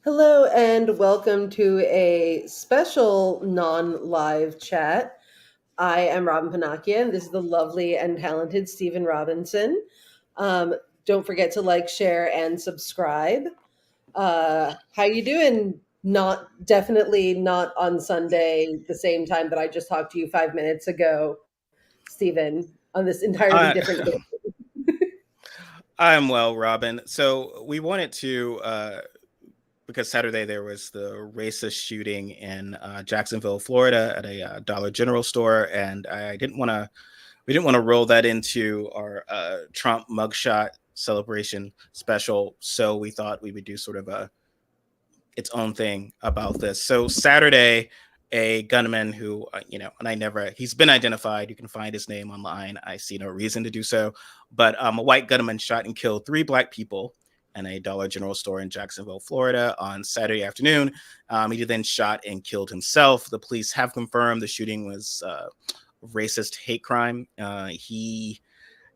Hello and welcome to a special non-live chat. I am Robin Panacchia, and this is the lovely and talented Stephen Robinson. Um, don't forget to like, share, and subscribe. How you doing? Definitely not on Sunday, the same time that I just talked to you 5 minutes ago, Stephen, on this entirely I different day. I'm well, Robin. So we wanted to because Saturday there was the racist shooting in Jacksonville, Florida, at a Dollar General store, and I didn't want to. We didn't want to roll that into our Trump mugshot celebration special, so we thought we would do sort of a its own thing about this. So Saturday, a gunman who, and he's been identified. You can find his name online. I see no reason to do so. But a white gunman shot and killed three black people in a Dollar General store in Jacksonville, Florida on Saturday afternoon. He then shot and killed himself. The police have confirmed the shooting was racist hate crime. He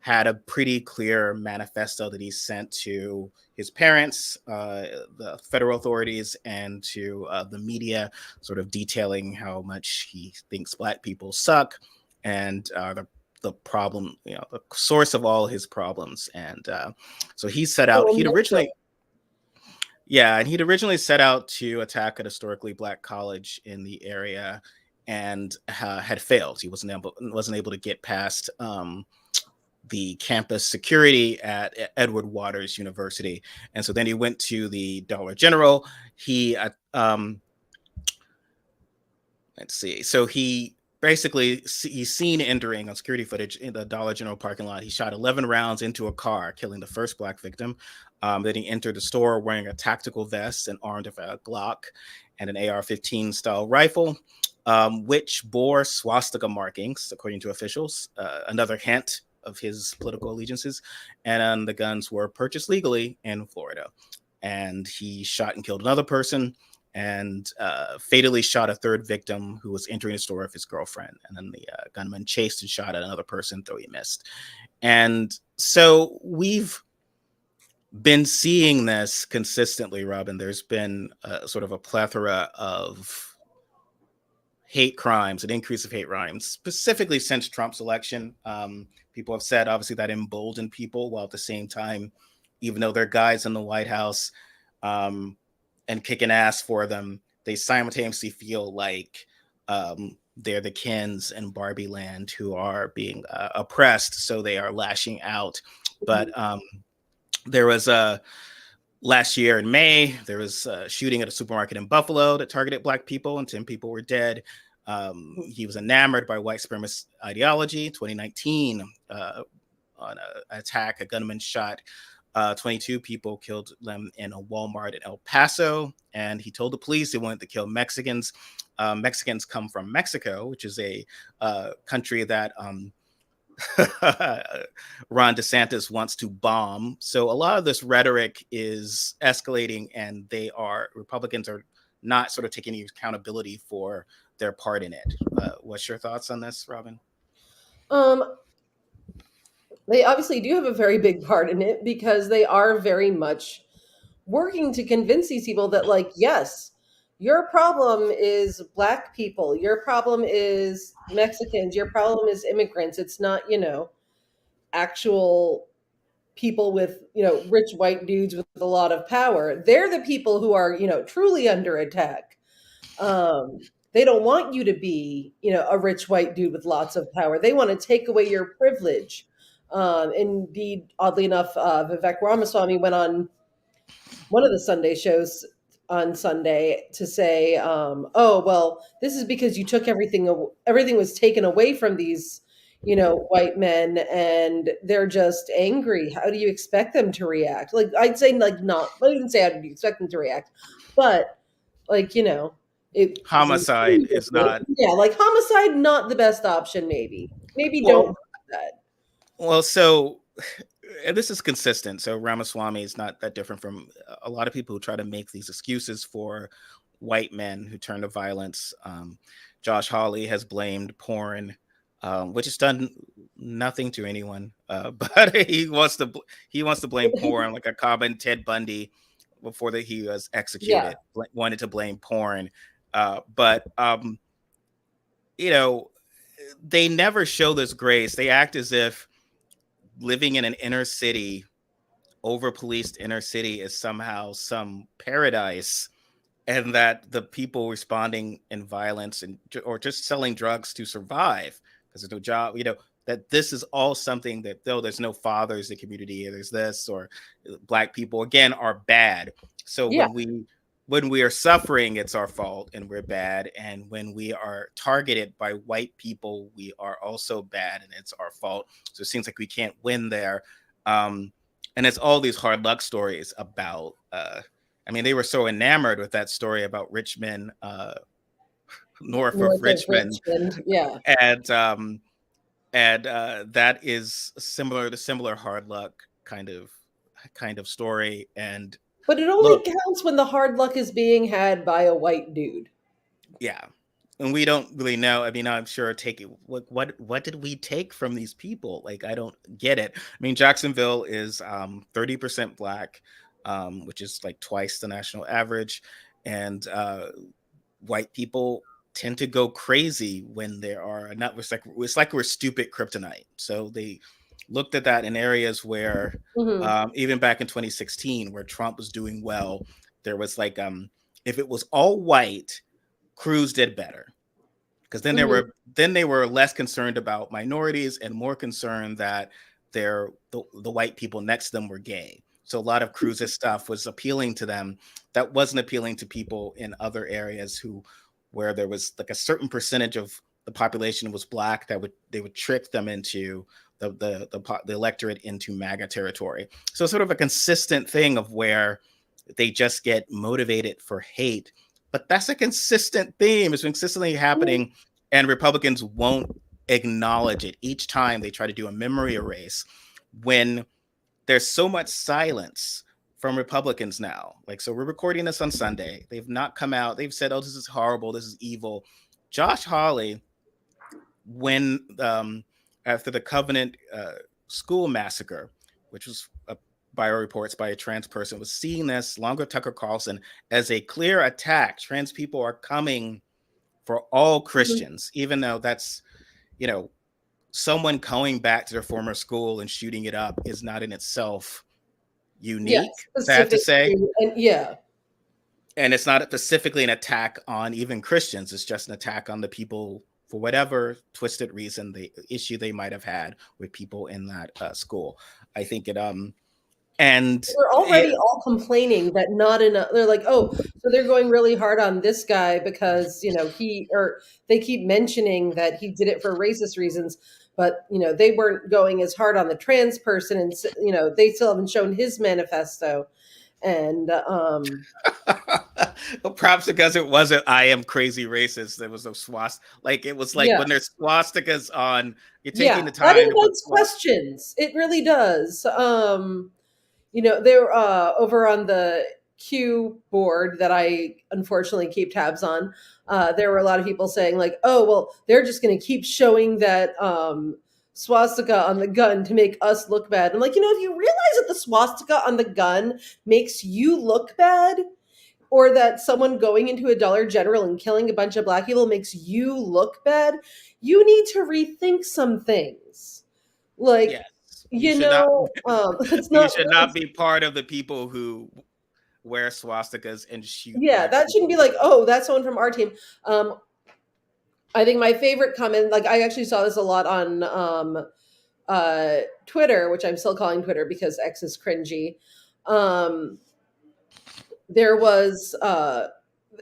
had a pretty clear manifesto that he sent to his parents, the federal authorities, and to the media, sort of detailing how much he thinks black people suck and the problem, the source of all his problems. And so he set out, and he'd originally set out to attack an historically black college in the area and had failed. He wasn't able to get past the campus security at Edward Waters University. And so then he went to the Dollar General. Let's see. So he's seen entering on security footage in the Dollar General parking lot. He shot 11 rounds into a car, killing the first black victim. Then he entered the store wearing a tactical vest and armed with a Glock and an AR-15 style rifle, which bore swastika markings, according to officials. Another hint of his political allegiances, and the guns were purchased legally in Florida. And he shot and killed another person and fatally shot a third victim who was entering the store with his girlfriend. And then the gunman chased and shot at another person, though he missed. And so we've been seeing this consistently, Robin. There's been sort of a plethora of hate crimes, an increase of hate crimes, specifically since Trump's election. People have said, obviously, that emboldened people, while at the same time, even though they're guys in the White House and kicking ass for them, they simultaneously feel like they're the Kens in Barbie Land who are being oppressed, so they are lashing out. But there was last year in May, there was a shooting at a supermarket in Buffalo that targeted black people, and 10 people were dead. He was enamored by white supremacist ideology. 2019, on an attack, a gunman shot 22 people, killed them in a Walmart in El Paso. And he told the police he wanted to kill Mexicans. Mexicans come from Mexico, which is a country that Ron DeSantis wants to bomb. So a lot of this rhetoric is escalating, and Republicans are not sort of taking any accountability for their part in it. What's your thoughts on this, Robin? Um, they obviously do have a very big part in it because they are very much working to convince these people that, like, yes, your problem is black people, your problem is Mexicans, your problem is immigrants. It's not, actual people with, rich white dudes with a lot of power. They're the people who are, truly under attack. They don't want you to be, a rich white dude with lots of power. They want to take away your privilege. Indeed, oddly enough, Vivek Ramaswamy went on one of the Sunday shows on Sunday to say, "Oh, well, this is because you took everything. Everything was taken away from these, white men, and they're just angry. How do you expect them to react? Like, I'd say, like, not. I didn't say how do you expect them to react, but like, it. Homicide is not. Yeah, like homicide, not the best option. Maybe don't do Well, that. well, so and this is consistent. So Ramaswamy is not that different from a lot of people who try to make these excuses for white men who turn to violence. Josh Hawley has blamed porn, which has done nothing to anyone, but he wants to blame porn like a Cobb and Ted Bundy before that he was Yeah. executed, wanted to blame porn. But you know, they never show this grace. They act as if living in an inner city, over policed inner city, is somehow some paradise, and that the people responding in violence and or just selling drugs to survive because there's no job, that this is all something that, though there's no fathers in the community, there's this, or Black people again are bad. So Yeah. when we are suffering, it's our fault and we're bad, and when we are targeted by white people, we are also bad and it's our fault. So it seems like we can't win there. And it's all these hard luck stories about I mean, they were so enamored with that story about Richmond, north of North of Richmond, Richmond. Yeah. and that is similar, the similar hard luck kind of story. And But it only look, counts when the hard luck is being had by a white dude. yeah, and we don't really know. I mean, I'm sure taking what did we take from these people? Like, I don't get it. I mean, Jacksonville is 30% Black, which is like twice the national average, and white people tend to go crazy when there are not. It's like we're stupid kryptonite. So they looked at that in areas where Hmm. even back in 2016, where Trump was doing well, there was like if it was all white, Cruz did better, because Hmm. then they were less concerned about minorities and more concerned that the white people next to them were gay. So a lot of Cruz's stuff was appealing to them that wasn't appealing to people in other areas where there was like a certain percentage of the population was Black, that they would trick them into the electorate into MAGA territory. So sort of a consistent thing of where they just get motivated for hate. But that's a consistent theme. It's been consistently happening, and Republicans won't acknowledge it. Each time they try to do a memory erase, when there's so much silence from Republicans now. Like, so we're recording this on Sunday. They've not come out. They've said, "Oh, this is horrible. This is evil." Josh Hawley, when after the Covenant school massacre, which was bio reports by a trans person, was seeing this, along with Tucker Carlson, as a clear attack. Trans people are coming for all Hmm. Christians, even though that's, someone going back to their former school and shooting it up is not in itself Yeah. unique, sad to Specific say. to, and yeah. And it's not specifically an attack on even Christians. It's just an attack on the people for whatever twisted reason, the issue they might have had with people in that school. I think and We're it, already all complaining that not enough. They're like, oh, so they're going really hard on this guy because he, or they keep mentioning that he did it for racist reasons, but they weren't going as hard on the trans person, and they still haven't shown his manifesto, and well, perhaps because it wasn't "I am crazy racist." There was no swastika. Like, it was like yeah, when there's swastikas on, you're yeah, taking the that time to put invites questions. It really does. They're over on the Q board that I unfortunately keep tabs on. There were a lot of people saying like, "Oh, well, they're just going to keep showing that swastika on the gun to make us look bad." I'm like, if you realize that the swastika on the gun makes you look bad, or that someone going into a Dollar General and killing a bunch of Black people makes you look bad, you need to rethink some things. Like, yes, you should not. it's You not should really. not be part of the people who wear swastikas and shoot Yeah, Black that shouldn't be people. like, oh, that's someone from our team. I think my favorite comment, like I actually saw this a lot on Twitter, which I'm still calling Twitter because X is cringy. Um, there was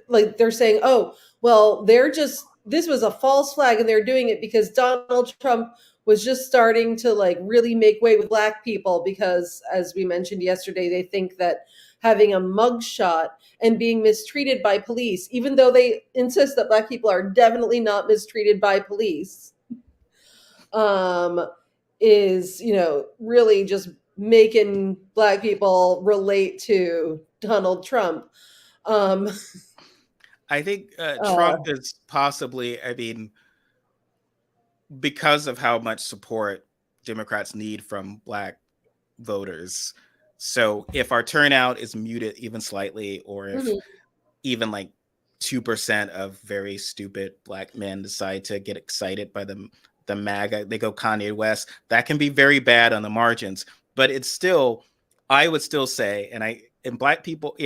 like they're saying, oh, well, this was a false flag, and they're doing it because Donald Trump was just starting to like really make way with Black people because, as we mentioned yesterday, they think that having a mugshot and being mistreated by police, even though they insist that Black people are definitely not mistreated by police, um, is really just making Black people relate to Donald Trump. Um, I think uh, Trump is possibly, I mean, because of how much support Democrats need from Black voters, So if our turnout is muted even slightly, or if Mhm. even like 2% of very stupid black men decide to get excited by the MAGA, they go Kanye West, that can be very bad on the margins. But it's still, I would still say, and black people,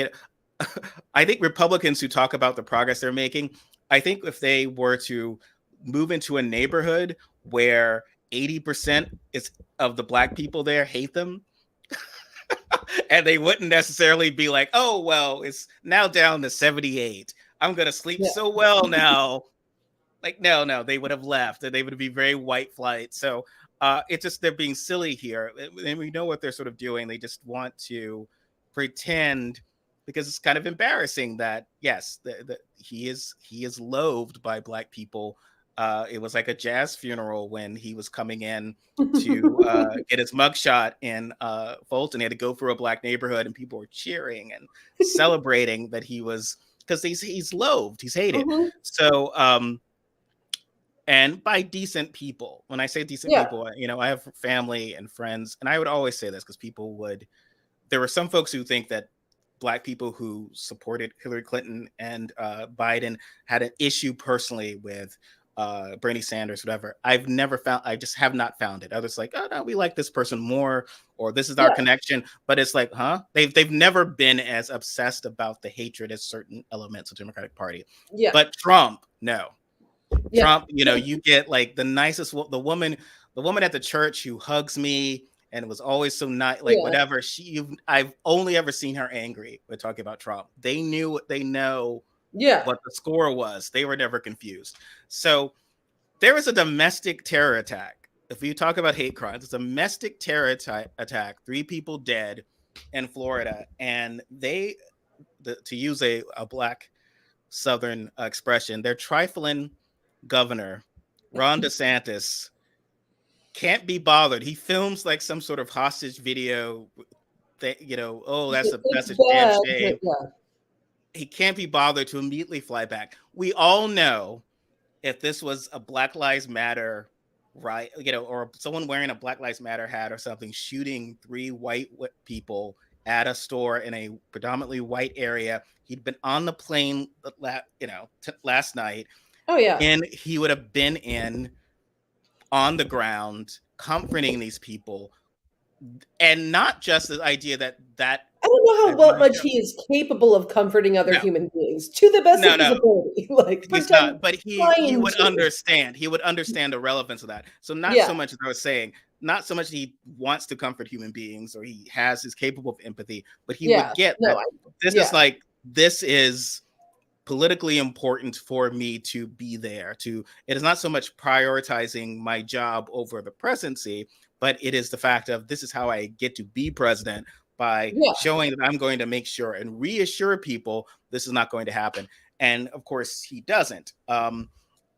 I think Republicans who talk about the progress they're making, I think if they were to move into a neighborhood where 80% is of the black people there hate them, and they wouldn't necessarily be like, oh, well, it's now down to 78. I'm going to sleep Yeah. so well now. Like, no, they would have left and they would be very white flight. So it's just they're being silly here. And we know what they're sort of doing. They just want to pretend, because it's kind of embarrassing that, yes, he is loathed by black people. It was like a jazz funeral when he was coming in to get his mugshot in Fulton. He had to go through a black neighborhood and people were cheering and celebrating that he was, because he's loathed, he's hated. Mhm. So and by decent people. When I say decent Yeah. people, I have family and friends, and I would always say this because there were some folks who think that black people who supported Hillary Clinton and Biden had an issue personally with Bernie Sanders, whatever. I just have not found it. Others like, oh no, we like this person more, or this is our Yeah. connection. But it's like, huh? They've never been as obsessed about the hatred as certain elements of the Democratic Party. Yeah. But Trump, no. Yeah. Trump, you get like the woman at the church who hugs me and was always so nice, like Yeah. whatever. I've only ever seen her angry when talking about Trump. They know Yeah. what the score was. They were never confused. So there was a domestic terror attack. If you talk about hate crimes, it's a domestic terror attack. 3 people dead in Florida, and to use a black Southern expression, they're trifling governor Ron DeSantis can't be bothered. He films like some sort of hostage video. Oh, that's It's a damn bad, but shame. yeah. He can't be bothered to immediately fly back. We all know if this was a Black Lives Matter, right? Or someone wearing a Black Lives Matter hat or something, shooting 3 white people at a store in a predominantly white area. He'd been on the plane, last night, Oh yeah. and he would have been on the ground comforting these people, and not just the idea that I don't know is how my much job. he is capable of comforting other No, human beings to the best of no, his no, ability. Like he's not. pretend But he trying would to. understand. He would understand the relevance of that. So not Yeah. so much as I was saying, not so much he wants to comfort human beings or is capable of empathy, but he Yeah. would get No, that I this is yeah. like this is politically important for me to be there. It is not so much prioritizing my job over the presidency, but it is the fact of this is how I get to be president, by Yeah. showing that I'm going to make sure and reassure people this is not going to happen. And of course he doesn't. And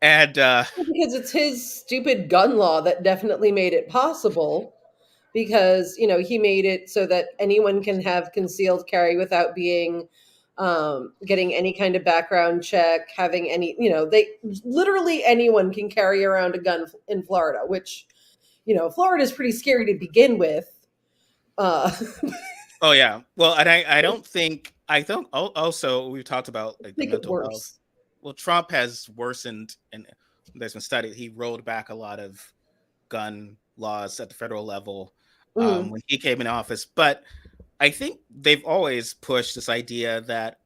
Because it's his stupid gun law that definitely made it possible, because he made it so that anyone can have concealed carry without being getting any kind of background check, having any, they literally anyone can carry around a gun in Florida, which Florida is pretty scary to begin with. uh oh yeah, well, and I don't think I think also we've talked about like the make it mental health. worse. Well, Trump has worsened, and there's been studies. He rolled back a lot of gun laws at the federal level Mm. when he came in office. But I think they've always pushed this idea that,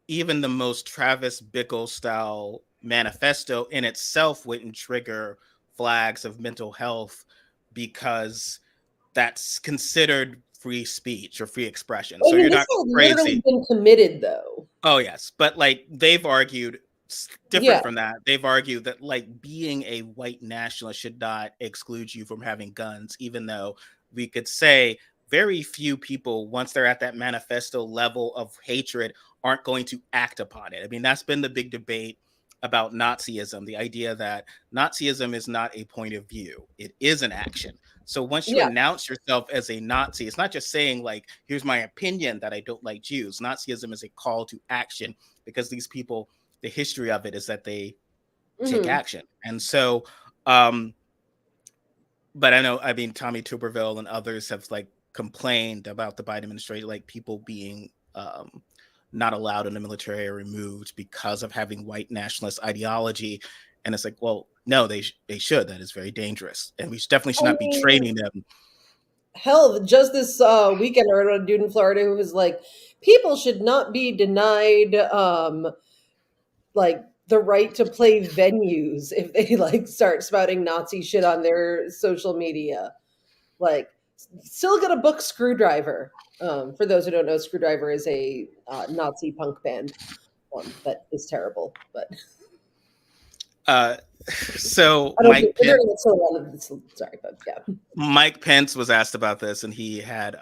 even the most Travis Bickle style manifesto in itself wouldn't trigger flags of mental health, because that's considered free speech or free expression. I So mean, you're this not has literally crazy. been committed though. Oh yes, but like they've argued different Yeah. from that. They've argued that like being a white nationalist should not exclude you from having guns, even though we could say very few people, once they're at that manifesto level of hatred, aren't going to act upon it. I mean, that's been the big debate about Nazism, the idea that Nazism is not a point of view, it is an action. So once you Yeah. announce yourself as a Nazi, it's not just saying like, here's my opinion that I don't like Jews. Nazism is a call to action, because these people, the history of it is that they take Hmm. action. And so, but I mean, Tommy Tuberville and others have like complained about the Biden administration, like people being not allowed in the military or removed because of having white nationalist ideology. And it's like, well, no, they should. That is very dangerous, and we definitely should I not be mean, training them. hell, just this weekend, I heard about a dude in Florida who was like, people should not be denied like the right to play venues if they like start spouting Nazi shit on their social media. Like, still gonna book Screwdriver. For those who don't know, Screwdriver is a Nazi punk band that is terrible. But Uh, so I don't think they're still around. Sorry, but yeah. Mike Pence was asked about this, and he had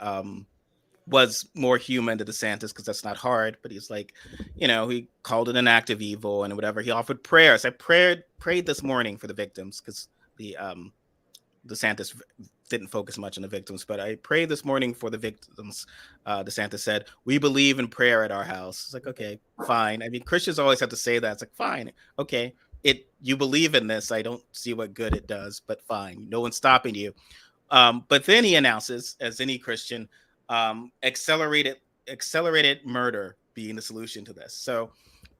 was more human to DeSantis because that's not hard. But he's like, he called it an act of evil and whatever. He offered prayers. I prayed this morning for the victims because the DeSantis didn't focus much on the victims, but I prayed this morning for the victims. DeSantis said, "We believe in prayer at our house." It's like, okay, fine. I mean, Christians always have to say that. It's like, fine, okay. You believe in this. I don't see what good it does, but fine. No one's stopping you. But then he announces, as any Christian, accelerated murder being the solution to this. So,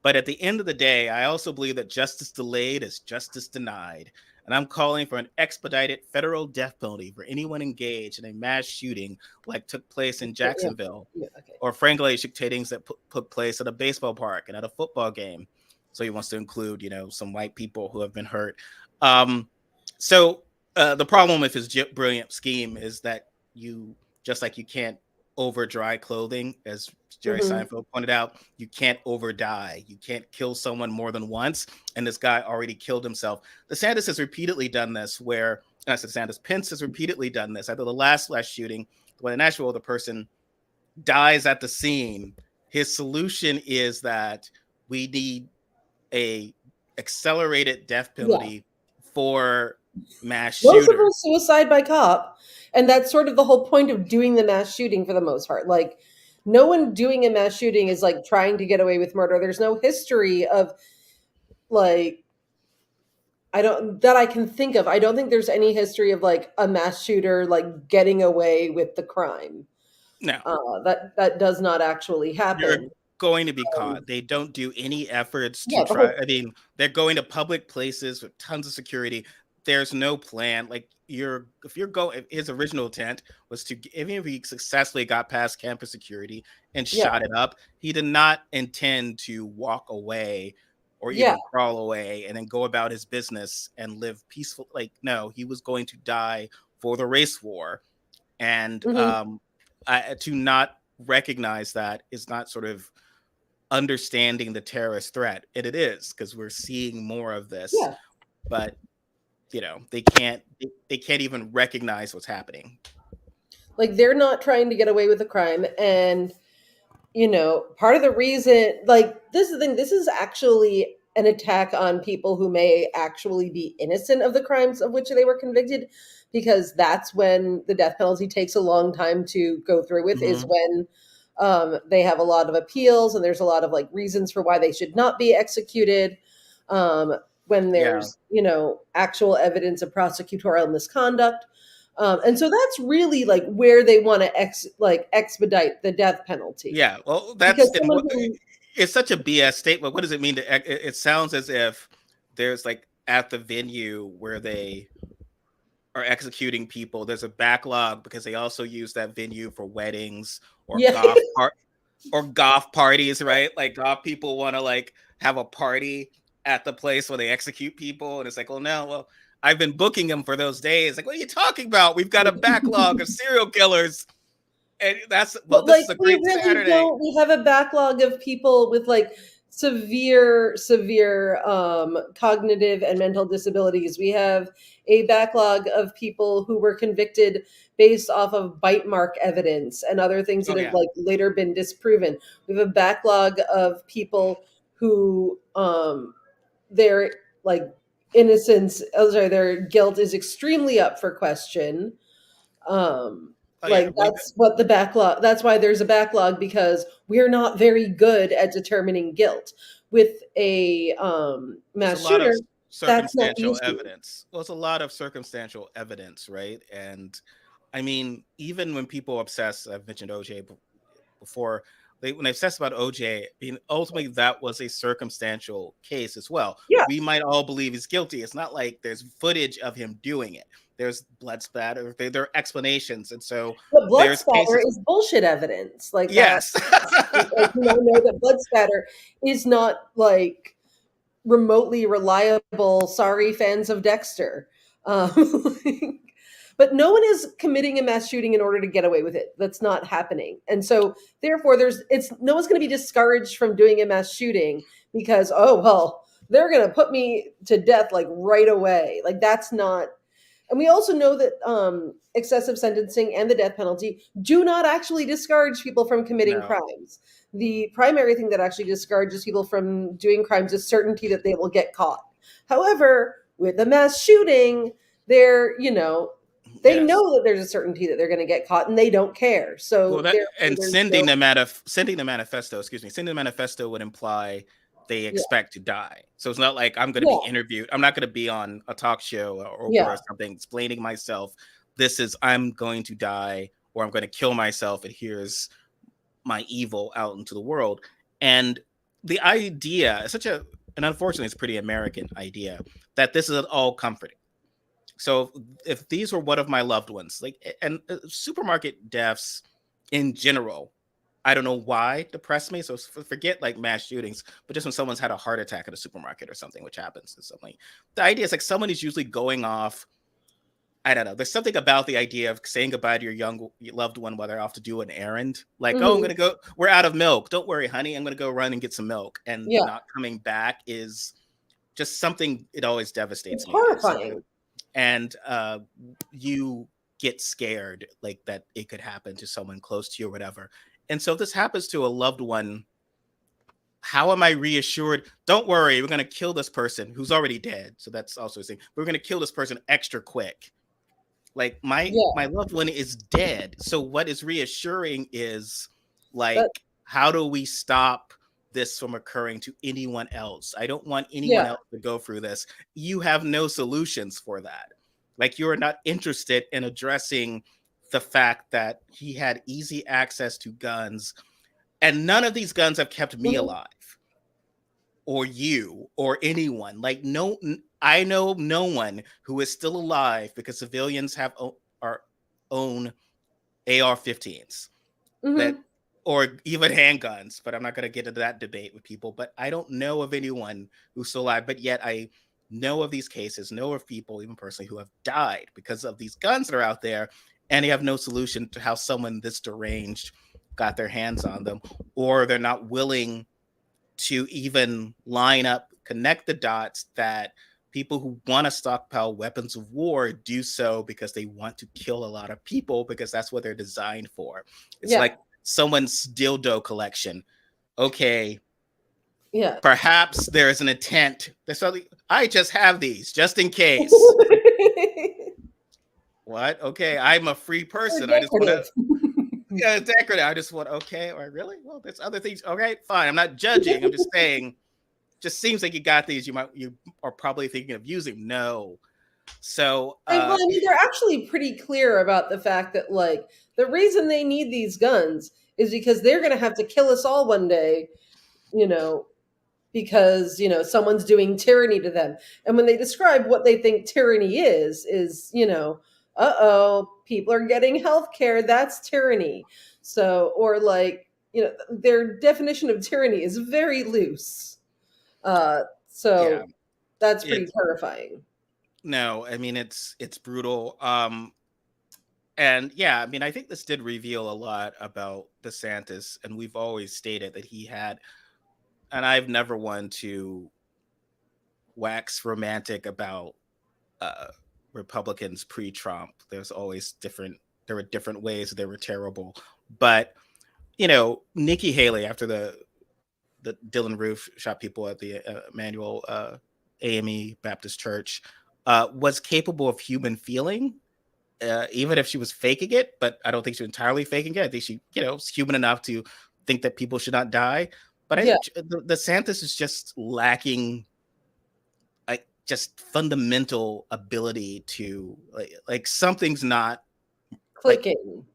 but at the end of the day, I also believe that justice delayed is justice denied. And I'm calling for an expedited federal death penalty for anyone engaged in a mass shooting like took place in Jacksonville, Okay. or frankly, shootings that took place at a baseball park and at a football game. So he wants to include, some white people who have been hurt. So the problem with his brilliant scheme is that just like you can't over dry clothing, as Jerry Seinfeld pointed out, you can't over die. You can't kill someone more than once. And this guy already killed himself. DeSantis has repeatedly done this Pence has repeatedly done this. After the last shooting, when in Nashville, the person dies at the scene. His solution is that we need a accelerated death penalty for mass Most of them shooters. suicide by cop, and that's sort of the whole point of doing the mass shooting for the most part. Like, no one doing a mass shooting is like trying to get away with murder. There's no history of like that I can think of. I don't think there's any history of like a mass shooter like getting away with the crime. No, that does not actually happen. you're going to be caught. They don't do any efforts to Yeah, try. I mean, they're going to public places with tons of security. There's no plan. Like if his original intent was to, even if he successfully got past campus security and shot it up, he did not intend to walk away or even crawl away and then go about his business and live peaceful. Like, no, he was going to die for the race war. And to not recognize that is not sort of understanding the terrorist threat. And it is, because we're seeing more of this. But they can't even recognize what's happening. Like, they're not trying to get away with the crime. And part of the reason, like, this is the thing, this is actually an attack on people who may actually be innocent of the crimes of which they were convicted, because that's when the death penalty takes a long time to go through with, is when they have a lot of appeals and there's a lot of like reasons for why they should not be executed. When there's, actual evidence of prosecutorial misconduct. And so that's really like where they want to expedite the death penalty. Yeah, well, it's such a BS statement. What does it mean it sounds as if there's like at the venue where they are executing people, there's a backlog because they also use that venue for weddings or golf parties, right? Like golf people want to like have a party at the place where they execute people, and it's like, well, I've been booking them for those days. Like, what are you talking about? We've got a backlog of serial killers, and this is a great Saturday. We have a backlog of people with like severe cognitive and mental disabilities. We have a backlog of people who were convicted based off of bite mark evidence and other things that have like later been disproven. We have a backlog of people who their like innocence, their guilt is extremely up for question. That's what the backlog, that's why there's a backlog, because we're not very good at determining guilt. With a mass shooter, circumstantial evidence. Well, it's a lot of circumstantial evidence, right? And I mean, even when people obsess, I've mentioned OJ before, when they obsess about OJ, I mean, ultimately that was a circumstantial case as well. Yeah. We might all believe he's guilty. It's not like there's footage of him doing it. There's blood splatter. There are explanations, and so But blood there's spatter cases. is bullshit evidence. Like that, Yes. like, know that blood spatter is not like remotely reliable. Sorry, fans of Dexter. Um, but no one is committing a mass shooting in order to get away with it. That's not happening. And so therefore it's no one's going to be discouraged from doing a mass shooting because, oh, well, they're going to put me to death like right away. Like that's not. And we also know that excessive sentencing and the death penalty do not actually discourage people from committing No. crimes. The primary thing that actually discourages people from doing crimes is certainty that they will get caught. However, with a mass shooting, they're, they Yes. know that there's a certainty that they're going to get caught and they don't care. So Well, that and there's no, sending the manifesto, sending the manifesto would imply they yeah, expect to die. So it's not like I'm going to be yeah, interviewed. I'm not going to be on a talk show or Oprah yeah, or something explaining myself. This is I'm going to die or I'm going to kill myself, and here's my evil out into the world. And the idea is and unfortunately, it's a pretty American idea that this is all comforting. So if these were one of my loved ones, and supermarket deaths in general, I don't know why depress me. So forget like mass shootings, but just when someone's had a heart attack at a supermarket or something, which happens, is something. The idea is like someone is usually going off. I don't know. There's something about the idea of saying goodbye to your loved one while they're off to do an errand. Like, oh, I'm mhm, going to go. We're out of milk. Don't worry, honey. I'm going to go run and get some milk. And yeah. not coming back is just something. It always It's devastates me. horrifying. And you get scared like that it could happen to someone close to you or whatever. And so if this happens to a loved one, how am I reassured? Don't worry, we're going to kill this person who's already dead. So that's also a thing. We're going to kill this person extra quick. Like my Yeah. loved one is dead. So what is reassuring is That, like, how do we stop this from occurring to anyone else? I don't want anyone yeah. else to go through this. You have no solutions for that. Like you're not interested in addressing the fact that he had easy access to guns, and none of these guns have kept me Mhm. alive or you or anyone. Like no, I know no one who is still alive because civilians have our own AR-15s that, Mhm. or even handguns. But I'm not going to get into that debate with people. But I don't know of anyone who's still alive. But yet I know of these cases, know of people, even personally, who have died because of these guns that are out there, and they have no solution to how someone this deranged got their hands on them, or they're not willing to even line up, connect the dots that people who want to stockpile weapons of war do so because they want to kill a lot of people because that's what they're designed for. It's Yeah. like someone's dildo collection. Okay, Yeah. perhaps there is an intent. I just have these just in case. What? Okay, I'm a free They're person. I just want to. decorative. Yeah, decorative. I just want. Okay, all right, really? Well, there's other things. Okay, fine. I'm not judging. I'm just saying just seems like you got these. You are probably thinking of using. No. So Well, I mean, they're actually pretty clear about the fact that, like, the reason they need these guns is because they're going to have to kill us all one day, you know, because, someone's doing tyranny to them. And when they describe what they think tyranny is, uh-oh, people are getting health care. That's tyranny. So, or like, their definition of tyranny is very loose. yeah, So that's pretty it's terrifying. no. I mean, it's brutal. And yeah, I mean, I think this did reveal a lot about DeSantis, and we've always stated that he had. And I've never wanted to wax romantic about uh, Republicans pre-Trump. There's always different. There were different ways they were terrible, but Nikki Haley after the Dylan Roof shot people at the Emmanuel AME Baptist Church was capable of human feeling, even if she was faking it. But I don't think she was entirely faking it. I think she, was human enough to think that people should not die. But I Yeah. think the Santis is just lacking, like, just fundamental ability to like something's not Like, clicking.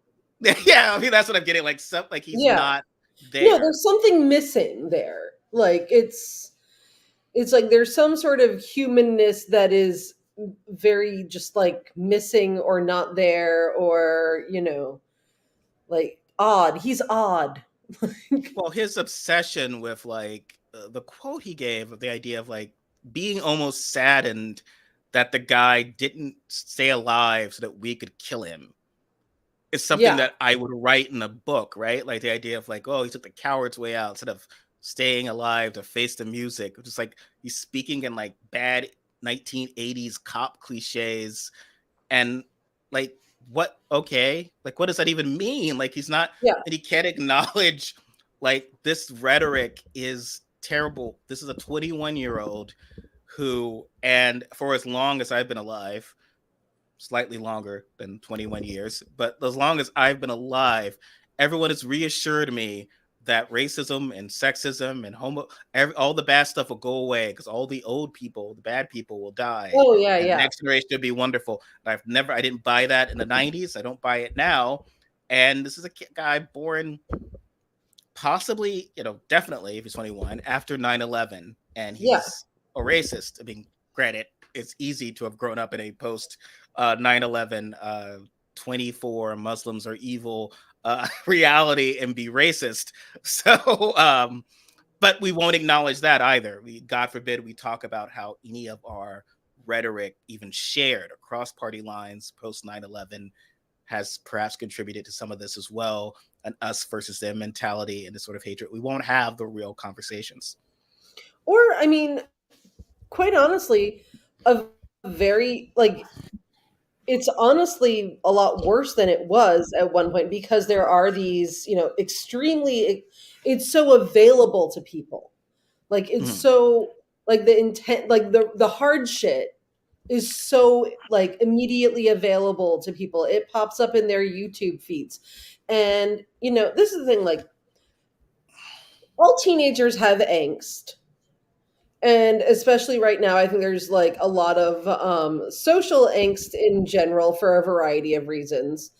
yeah, I mean, that's what I'm getting. Like, stuff like he's Yeah. not No, there. there's something missing there. Like it's like there's some sort of humanness that is very just like missing or not there, or like odd. He's odd. Well, his obsession with like the quote he gave of the idea of like being almost saddened that the guy didn't stay alive so that we could kill him is something Yeah. that I would write in a book, right? Like the idea of like, oh, he took the coward's way out instead of staying alive to face the music. Just like he's speaking in like bad 1980s cop cliches, and like what, okay, like what does that even mean? Like he's not, Yeah. and he can't acknowledge like this rhetoric is terrible. This is a 21-year-old who, and for as long as I've been alive, slightly longer than 21 years, but as long as I've been alive, everyone has reassured me that racism and sexism and all the bad stuff will go away because all the old people, the bad people, will die, Oh yeah, and the yeah. next generation will be wonderful. I didn't buy that in the 90s. I don't buy it now. And this is a guy born possibly, definitely if he's 21 after 9/11, and Yeah. he's a racist. I mean, granted, it's easy to have grown up in a post 9/11 24 Muslims are evil reality and be racist. So but we won't acknowledge that either. God forbid we talk about how any of our rhetoric, even shared across party lines post 9/11, has perhaps contributed to some of this as well, an us versus them mentality and this sort of hatred. We won't have the real conversations. Or I mean, quite honestly, a very like it's honestly a lot worse than it was at one point, because there are these, extremely, it's so available to people. Like it's Mhm. so like the intent, like the hard shit is so like immediately available to people. It pops up in their YouTube feeds. And this is the thing, like all teenagers have angst. And especially right now, I think there's like a lot of social angst in general for a variety of reasons.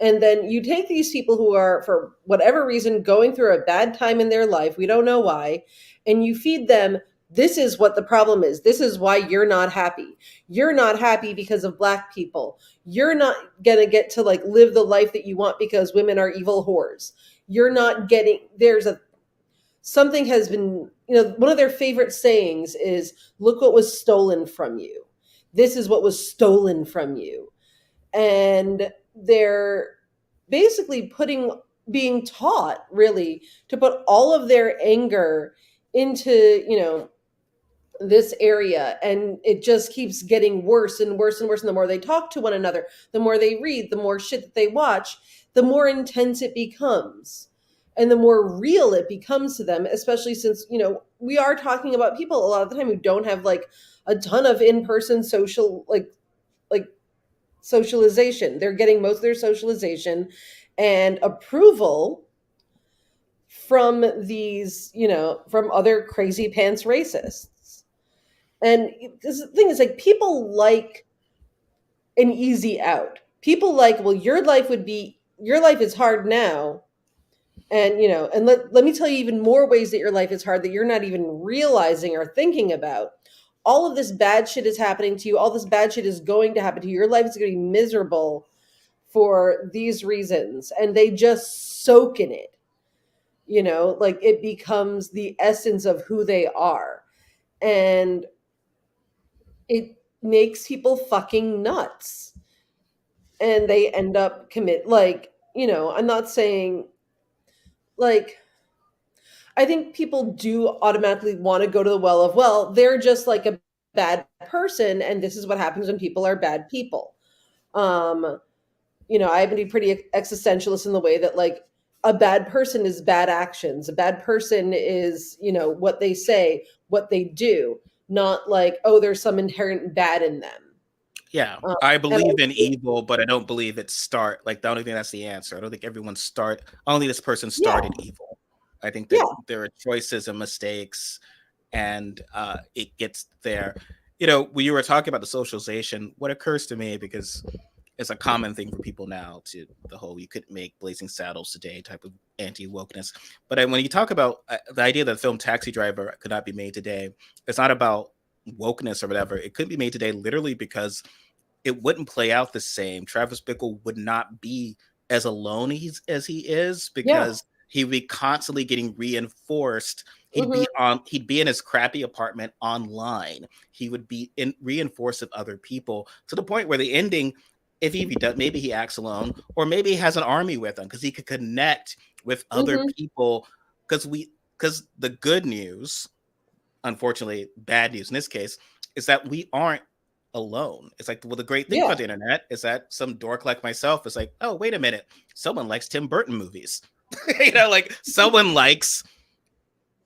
And then you take these people who are, for whatever reason, going through a bad time in their life, we don't know why, and you feed them, this is what the problem is. This is why you're not happy. You're not happy because of Black people. You're not going to get to like live the life that you want because women are evil whores. You're not getting, there's a, something has been, one of their favorite sayings is, look what was stolen from you. This is what was stolen from you. And they're basically being taught really to put all of their anger into, this area, and it just keeps getting worse and worse and worse. And the more they talk to one another, the more they read, the more shit that they watch, the more intense it becomes and the more real it becomes to them, especially since we are talking about people a lot of the time who don't have like a ton of in-person social like socialization. They're getting most of their socialization and approval from these, from other crazy pants racists. And the thing is, like, people like an easy out. People like, well, your life is hard now. And, and let me tell you even more ways that your life is hard that you're not even realizing or thinking about. All of this bad shit is happening to you. All this bad shit is going to happen to you. Your life is going to be miserable for these reasons. And they just soak in it. Like it becomes the essence of who they are. And it makes people fucking nuts. And they end up I'm not saying like, I think people do automatically want to go to the well of, well, they're just like a bad person, and this is what happens when people are bad people. Um, I happen to be pretty existentialist in the way that like a bad person is bad actions. A bad person is, what they say, what they do, not like, oh, there's some inherent bad in them. Yeah, Um, I and I believe in think, evil, but I don't believe it's I don't think that's the answer. I don't think I don't think this person yeah, started evil. I think that yeah, there are choices and mistakes, and it gets there. When you were talking about the socialization, what occurs to me, because it's a common thing for people now to the whole you couldn't make Blazing Saddles today type of anti-wokeness. But when you talk about the idea that the film Taxi Driver could not be made today, it's not about wokeness or whatever. It couldn't be made today literally because it wouldn't play out the same. Travis Bickle would not be as alone as he is Yeah. because he would be constantly getting reinforced. Hmm. He'd be in his crappy apartment online. He would be reinforced with other people to the point where the ending, if he does, maybe he acts alone, or maybe he has an army with him because he could connect with other Hmm. people. Because the good news, unfortunately, bad news in this case, is that we aren't alone. It's like, well, the great thing Yeah. about the internet is that some dork like myself is like, oh, wait a minute, someone likes Tim Burton movies. Like someone likes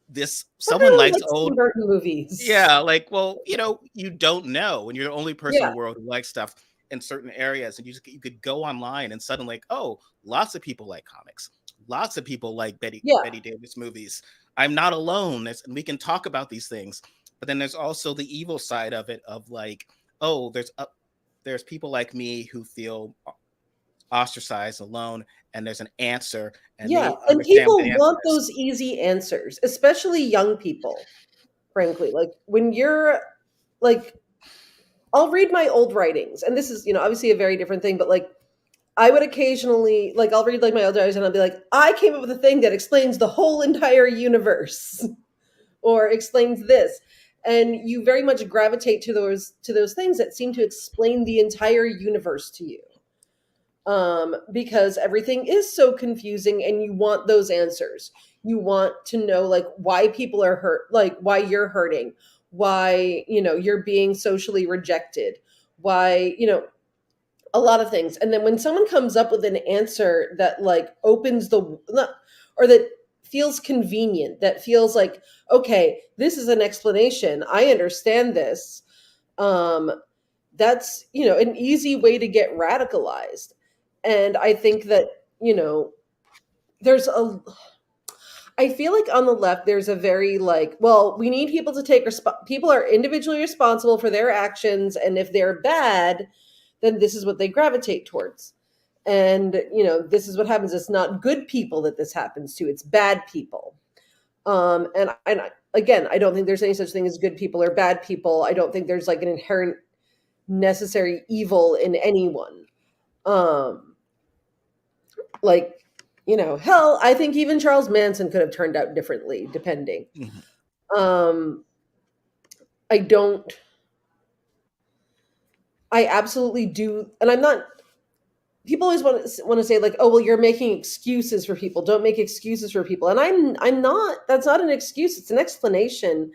this, someone Everyone likes likes Tim old, Burton movies. yeah, like, well, you don't know when you're the only person in Yeah. the world who likes stuff in certain areas, and you could go online and suddenly, like, oh, lots of people like comics, lots of people like Yeah. Betty Davis movies. I'm not alone, and we can talk about these things. But then there's also the evil side of it, of like, oh, there's people like me who feel ostracized, alone, and there's an answer, and Yeah. they And understand what people the answer want is. those easy answers, especially young people, frankly. Like when you're like, I'll read my old writings, and this is, obviously a very different thing, but like I would occasionally, like, I'll read like my old writings and I'll be like, I came up with a thing that explains the whole entire universe or explains this. And you very much gravitate to those things that seem to explain the entire universe to you, because everything is so confusing and you want those answers. You want to know like why people are hurt, like why you're hurting, why you're being socially rejected, why a lot of things. And then when someone comes up with an answer that like opens the or that feels convenient, that feels like, okay, this is an explanation, I understand this, um that's an easy way to get radicalized. And I think that there's a I feel like on the left there's a very like, well, we need people to take people are individually responsible for their actions, and if they're bad, then this is what they gravitate towards. And this is what happens. It's not good people that this happens to, it's bad people. Again, I don't think there's any such thing as good people or bad people. I don't think there's like an inherent necessary evil in anyone. um like hell, I think even Charles Manson could have turned out differently depending. Mhm. um I don't I absolutely do. And I'm not, people always want to say like, oh well, you're making excuses for people, don't make excuses for people. And I'm not, that's not an excuse, it's an explanation.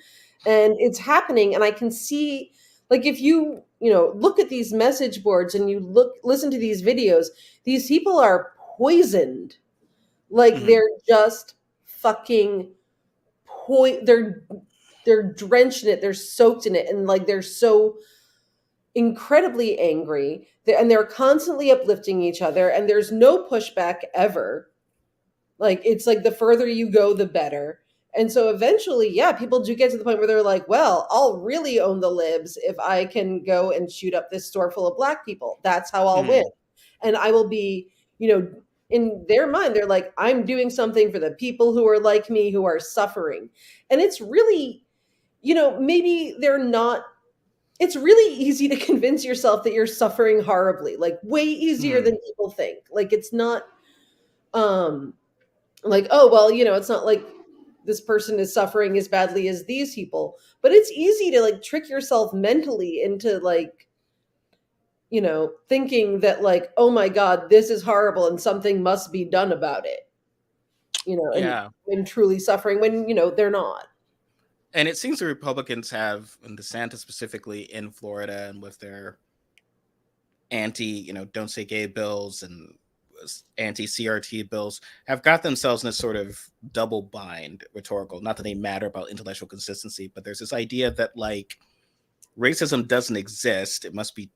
And it's happening, and I can see, like, if look at these message boards and you listen to these videos, these people are poisoned. Like Mhm. they're just fucking they're drenched in it, they're soaked in it, and like they're so incredibly angry, and they're constantly uplifting each other, and there's no pushback ever. Like it's like the further you go the better. And so eventually, yeah, people do get to the point where they're like, well, I'll really own the libs if I can go and shoot up this store full of black people. That's how I'll win. Mhm. And I will be, in their mind, they're like, I'm doing something for the people who are like me, who are suffering. And it's really, maybe they're not, it's really easy to convince yourself that you're suffering horribly, like way easier Mhm. than people think. Like it's not um like, oh well, it's not like this person is suffering as badly as these people. But it's easy to like trick yourself mentally into like thinking that like, oh my god, this is horrible and something must be done about it, and Yeah. truly suffering when they're not. And it seems the Republicans have, and DeSantis specifically in Florida, and with their anti, don't say gay bills and anti CRT bills, have got themselves in a sort of double bind rhetorical. Not that they matter about intellectual consistency, but there's this idea that like racism doesn't exist. It must be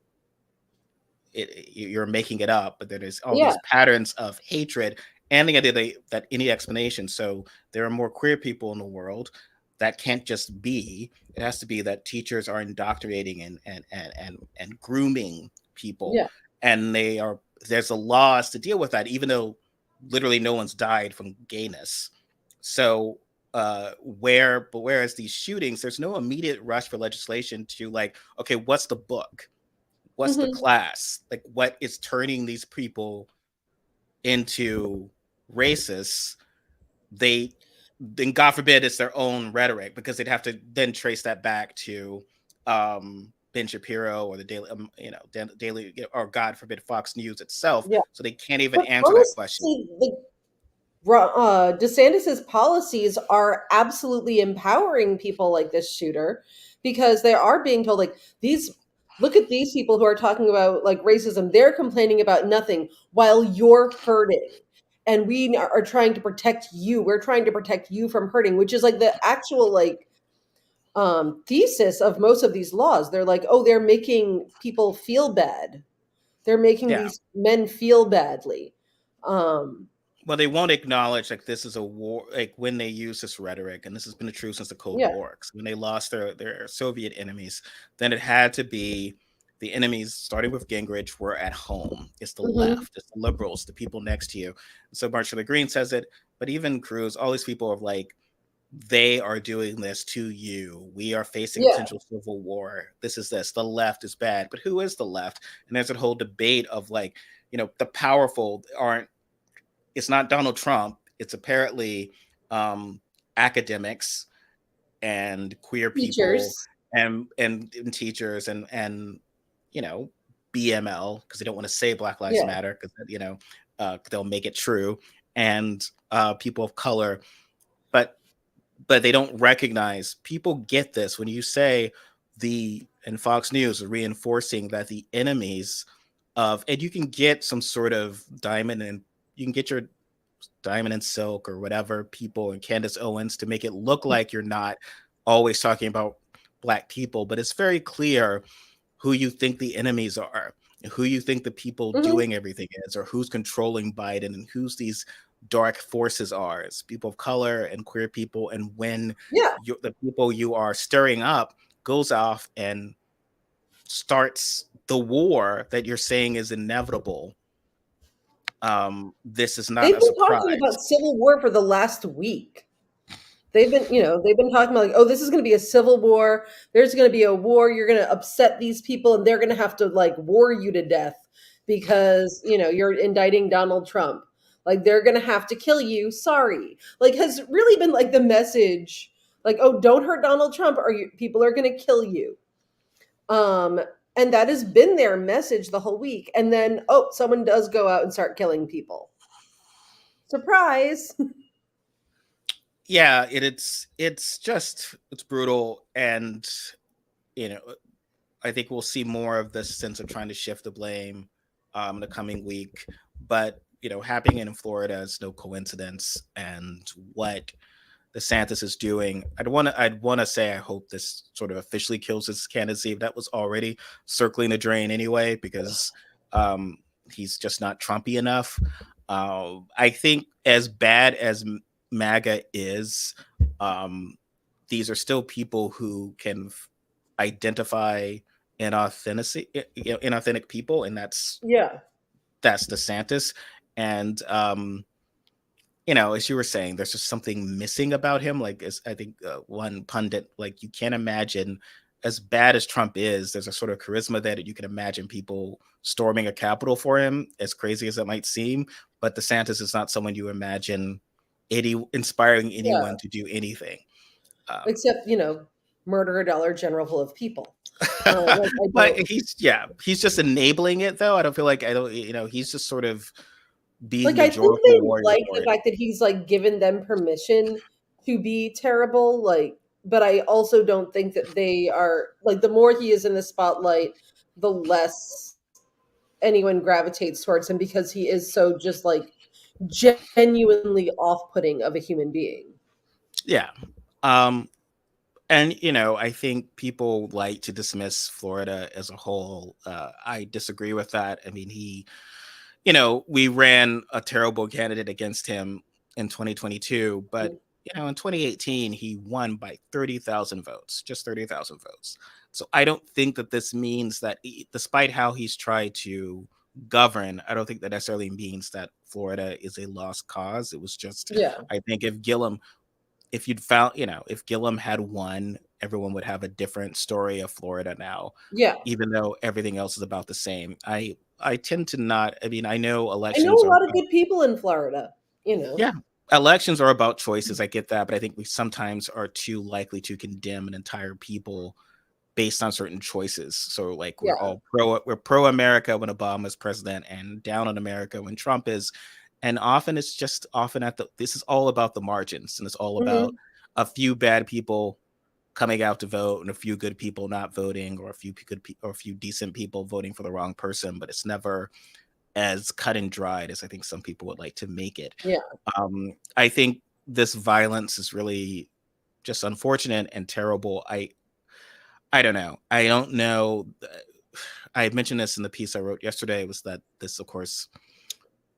you're making it up, but there's all Yeah. these patterns of hatred, and the idea that any explanation. So there are more queer people in the world. That can't just be. It has to be that teachers are indoctrinating and grooming people. Yeah. and there's a laws to deal with that, even though literally no one's died from gayness. So whereas these shootings, there's no immediate rush for legislation to like, okay, what's the book? What's the Hmm. class? Like what is turning these people into racists? They then God forbid it's their own rhetoric, because they'd have to then trace that back to Ben Shapiro or the Daily, Daily, or God forbid Fox News itself. Yeah. So they can't even But answer that question. honestly, DeSantis's policies are absolutely empowering people like this shooter, because they are being told like these. Look at these people who are talking about like racism. They're complaining about nothing while you're hurting, and we are trying to protect you. We're trying to protect you from hurting, which is like the actual like thesis of most of these laws. They're like, oh, they're making people feel bad. They're making Yeah. these men feel badly. Um, Well, they won't acknowledge like this is a war, like when they use this rhetoric, and this has been true since the Cold yeah. War. 'Cause when they lost their Soviet enemies, then it had to be the enemies, starting with Gingrich, were at home. It's the Hmm. left, it's the liberals, the people next to you. And so Martin Luther Green says it, but even Cruz, all these people are like, they are doing this to you. We are facing a Yeah. potential civil war. This is this. The left is bad. But who is the left? And there's a whole debate of like, the powerful aren't, it's not Donald Trump. It's apparently um, academics and queer people Teachers. and teachers and you know BML, because they don't want to say Black Lives Yeah. Matter, because they'll make it true, and people of color, but they don't recognize, people get this when you say the and Fox News are reinforcing that the enemies of, and you can get some sort of diamond, and you can get your Diamond and Silk or whatever people and Candace Owens to make it look like you're not always talking about Black people, but it's very clear who you think the enemies are, who you think the people Hmm. doing everything is, or who's controlling Biden, and who's these dark forces are. It's people of color and queer people. And when Yeah. the people you are stirring up goes off and starts the war that you're saying is inevitable, this is not They've a been talking surprise. about civil war for the last week. They've been talking about like, oh, this is going to be a civil war. There's going to be a war. You're going to upset these people, and they're going to have to like war you to death because you're indicting Donald Trump. Like they're going to have to kill you. Sorry. Like has really been like the message. Like, oh, don't hurt Donald Trump, or people are going to kill you. Um, and that has been their message the whole week. And then, oh, someone does go out and start killing people. Surprise. Yeah, it's brutal, and you know I think we'll see more of this sense of trying to shift the blame in the coming week. But happening in Florida is no coincidence, and what DeSantis is doing, I'd want to say I hope this sort of officially kills his candidacy. That was already circling the drain anyway, because um, he's just not Trumpy enough. I think as bad as MAGA is, um, these are still people who can identify inauthentic people, and Yeah. that's DeSantis. And as you were saying, there's just something missing about him. Like, as I think one pundit, like, you can't imagine, as bad as Trump is, there's a sort of charisma that you can imagine people storming a Capitol for him, as crazy as it might seem. But DeSantis is not someone you imagine inspiring Yeah. anyone to do anything. Um, Except, murder a Dollar General full of people. Like I but don't he's just enabling it, though. I don't feel like, I don't, he's just sort of being like the I think joyful they warrior like for the it. fact that he's like given them permission to be terrible, like, but I also don't think that they are like the more he is in the spotlight, the less anyone gravitates towards him because he is so just like genuinely off-putting of a human being. Yeah. Um, and I think people like to dismiss Florida as a whole. I disagree with that. I mean, we ran a terrible candidate against him in 2022, but in 2018 he won by 30,000 votes, just 30,000 votes. So I don't think that this means that despite how he's tried to govern, I don't think that necessarily means that Florida is a lost cause. It was just, Yeah. I think if you'd found, if Gillum had won, everyone would have a different story of Florida now, Yeah. even though everything else is about the same. I tend to not, I mean, I know I know elections a are lot of about, good people in Florida, you know. yeah, elections are about choices. I get that, but I think we sometimes are too likely to condemn an entire people based on certain choices. So like Yeah. we're pro America when Obama's president and down on America when Trump is. And often it's just often this is all about the margins, and it's all about Mhm. a few bad people coming out to vote and a few good people not voting, or a few decent people voting for the wrong person, but it's never as cut and dried as I think some people would like to make it. Yeah. I think this violence is really just unfortunate and terrible. I don't know. I don't know. I mentioned this in the piece I wrote yesterday, was that this, of course,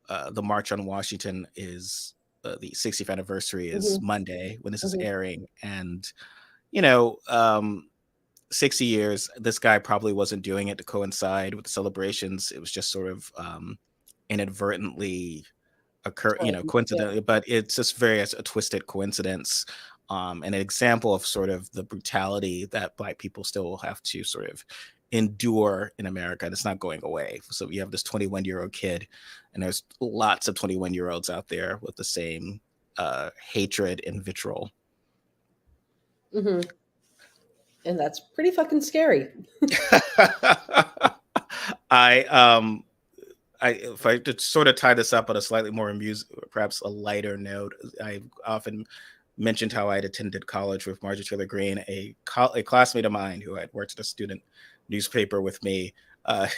the March on Washington is the 60th anniversary is Mhm. Monday when this is Mhm. airing. And, you know, 60 years, this guy probably wasn't doing it to coincide with the celebrations. It was just sort of inadvertently Time. Yeah. coincidentally, but it's just a twisted coincidence, and an example of sort of the brutality that Black people still have to sort of endure in America. And it's not going away. So you have this 21-year-old kid, and there's lots of 21-year-olds out there with the same hatred and vitriol. Mhm. And that's pretty fucking scary. I if I to sort of tie this up on a slightly more perhaps a lighter note, I often mentioned how I'd attended college with Marjorie Taylor Greene, a classmate of mine who had worked at a student newspaper with me.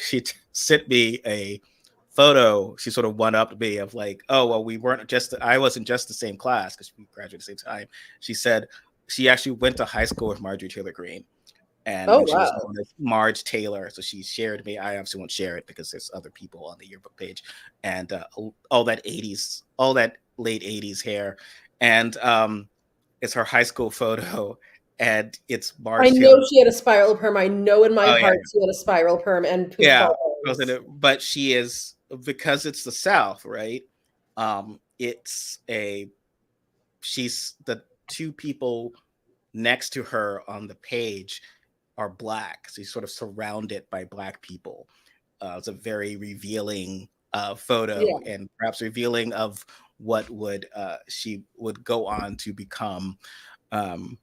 She sent me a photo. She sort of one upped me of like, oh well, I wasn't just the same class because we graduated at the same time. She said she actually went to high school with Marjorie Taylor Greene, Oh, and she was wow. known as Marge Taylor. So she shared me. I obviously won't share it because there's other people on the yearbook page, and all that '80s, all that late '80s hair, and it's her high school photo, and it's I Marge know Taylor. she had a spiral perm. I know in my Oh yeah, heart she had a spiral perm and poop yeah. I was in balls. it, but she is, because it's the South, right? It's a she's the two people next to her on the page are Black. So he's sort of surrounded by Black people. It's a very revealing photo, Yeah. and perhaps revealing of what would she would go on to become um,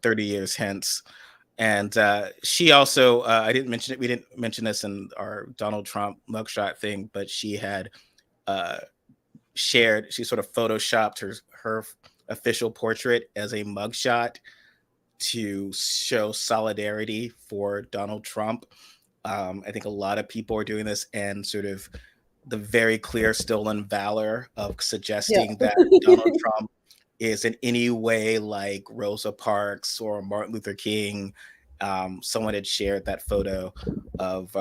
30 years hence. And she also, I didn't mention it. We didn't mention this in our Donald Trump mugshot thing, but she had uh, she sort of photoshopped her official portrait as a mugshot to show solidarity for Donald Trump. I think a lot of people are doing this, and sort of the very clear stolen valor of Yeah. suggesting that Donald Trump is in any way like Rosa Parks or Martin Luther King. Someone had shared that photo of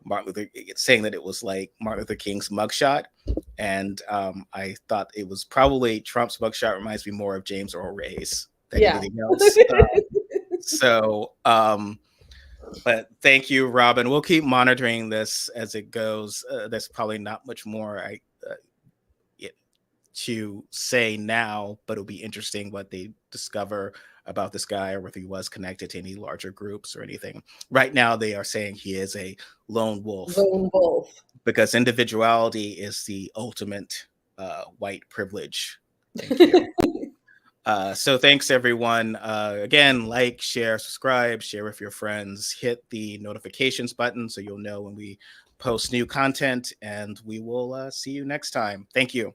Martin Luther, saying that it was like Martin Luther King's mugshot. And I thought it was probably Trump's mugshot reminds me more of James Earl Ray's than Yeah. anything else. So, but thank you, Robyn. We'll keep monitoring this as it goes. There's probably not much more to say now, but it'll be interesting what they discover about this guy, or whether he was connected to any larger groups or anything. Right now, they are saying he is a lone wolf, Lone wolf. because individuality is the ultimate white privilege. Thank you. So thanks everyone. Again, like, share, subscribe, share with your friends, hit the notifications button so you'll know when we post new content, and we will see you next time. Thank you.